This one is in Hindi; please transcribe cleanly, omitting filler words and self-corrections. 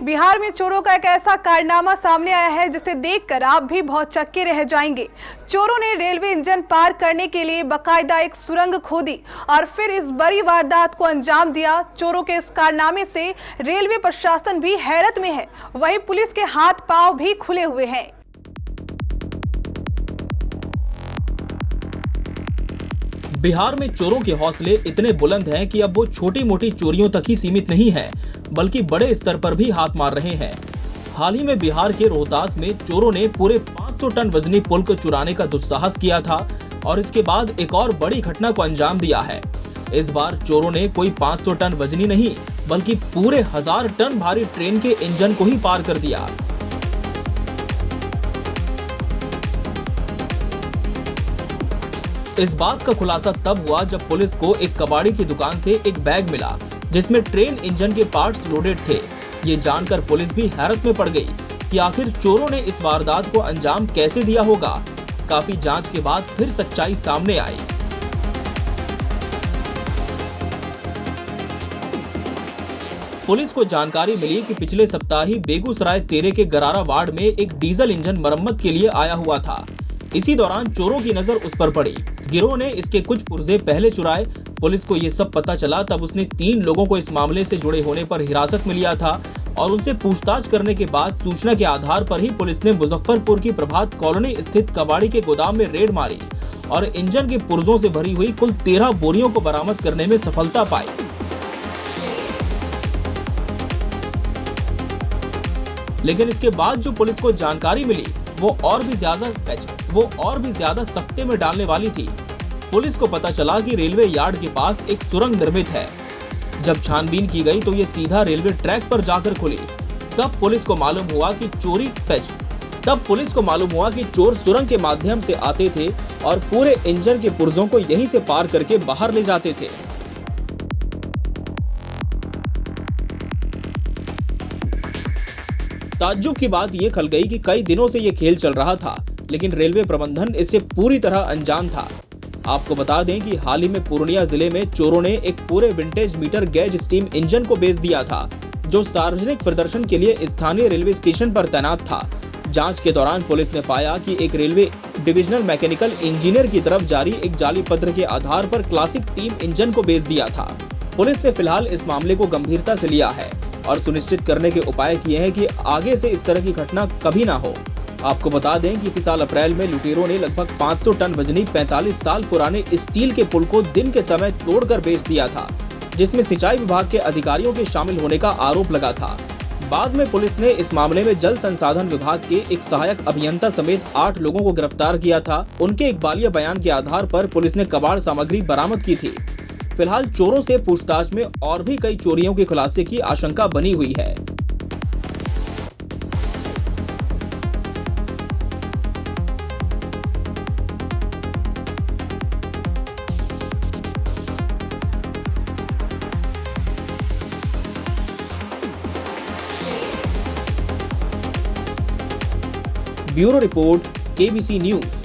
बिहार में चोरों का एक ऐसा कारनामा सामने आया है जिसे देखकर आप भी बहुत चक्के रह जाएंगे। चोरों ने रेलवे इंजन पार करने के लिए बकायदा एक सुरंग खोदी और फिर इस बड़ी वारदात को अंजाम दिया। चोरों के इस कारनामे से रेलवे प्रशासन भी हैरत में है, वहीं पुलिस के हाथ पांव भी खुले हुए हैं। बिहार में चोरों के हौसले इतने बुलंद हैं कि अब वो छोटी मोटी चोरियों तक ही सीमित नहीं है, बल्कि बड़े स्तर पर भी हाथ मार रहे हैं। हाल ही में बिहार के रोहतास में चोरों ने पूरे 500 टन वजनी पुल को चुराने का दुस्साहस किया था और इसके बाद एक और बड़ी घटना को अंजाम दिया है। इस बार चोरों ने कोई 500 टन वजनी नहीं, बल्कि पूरे 1000 टन भारी ट्रेन के इंजन को ही पार कर दिया। इस बात का खुलासा तब हुआ जब पुलिस को एक कबाड़ी की दुकान से एक बैग मिला जिसमें ट्रेन इंजन के पार्ट्स लोडेड थे। ये जानकर पुलिस भी हैरत में पड़ गई कि आखिर चोरों ने इस वारदात को अंजाम कैसे दिया होगा। काफी जांच के बाद फिर सच्चाई सामने आई। पुलिस को जानकारी मिली कि पिछले सप्ताह ही बेगूसराय 13 के गरारा वार्ड में एक डीजल इंजन मरम्मत के लिए आया हुआ था। इसी दौरान चोरों की नजर उस पर पड़ी। गिरोह ने इसके कुछ पुर्जे पहले चुराए। पुलिस को ये सब पता चला तब उसने 3 लोगों को इस मामले से जुड़े होने पर हिरासत में लिया था और उनसे पूछताछ करने के बाद सूचना के आधार पर ही पुलिस ने मुजफ्फरपुर की प्रभात कॉलोनी स्थित कबाड़ी के गोदाम में रेड मारी और इंजन के पुर्जों से भरी हुई कुल 13 बोरियों को बरामद करने में सफलता पाई। लेकिन इसके बाद जो पुलिस को जानकारी मिली वो और भी ज्यादा सख्ते में डालने वाली थी। पुलिस को पता चला कि रेलवे यार्ड के पास एक सुरंग निर्मित है। जब छानबीन की गई तो ये सीधा रेलवे ट्रैक पर जाकर खुली। तब पुलिस को मालूम हुआ कि चोर सुरंग के माध्यम से आते थे और पूरे इंजन के पुर्जों को यहीं से पार करके बाहर ले जाते थे। ताज्जुब की बात ये खल गई कि कई दिनों से ये खेल चल रहा था, लेकिन रेलवे प्रबंधन इससे पूरी तरह अनजान था। आपको बता दें कि हाल ही में पूर्णिया जिले में चोरों ने एक पूरे vintage metre gauge steam engine को बेच दिया था, जो सार्वजनिक प्रदर्शन के लिए स्थानीय रेलवे स्टेशन पर तैनात था। जांच के दौरान पुलिस ने पाया कि एक रेलवे डिविजनल मैकेनिकल इंजीनियर की तरफ जारी एक जाली पत्र के आधार पर क्लासिक टीम इंजन को बेच दिया था। पुलिस ने फिलहाल इस मामले को गंभीरता से लिया है और सुनिश्चित करने के उपाय किए हैं कि आगे से इस तरह की घटना कभी ना हो। आपको बता दें कि इसी साल अप्रैल में लुटेरों ने लगभग 500 टन वजनी 45 साल पुराने स्टील के पुल को दिन के समय तोड़कर बेच दिया था, जिसमें सिंचाई विभाग के अधिकारियों के शामिल होने का आरोप लगा था। बाद में पुलिस ने इस मामले में जल संसाधन विभाग के एक सहायक अभियंता समेत 8 लोगों को गिरफ्तार किया था। उनके इकबालिया बयान के आधार पर पुलिस ने कबाड़ सामग्री बरामद की थी। फिलहाल चोरों से पूछताछ में और भी कई चोरियों के खुलासे की आशंका बनी हुई है। Bureau report, KBC news.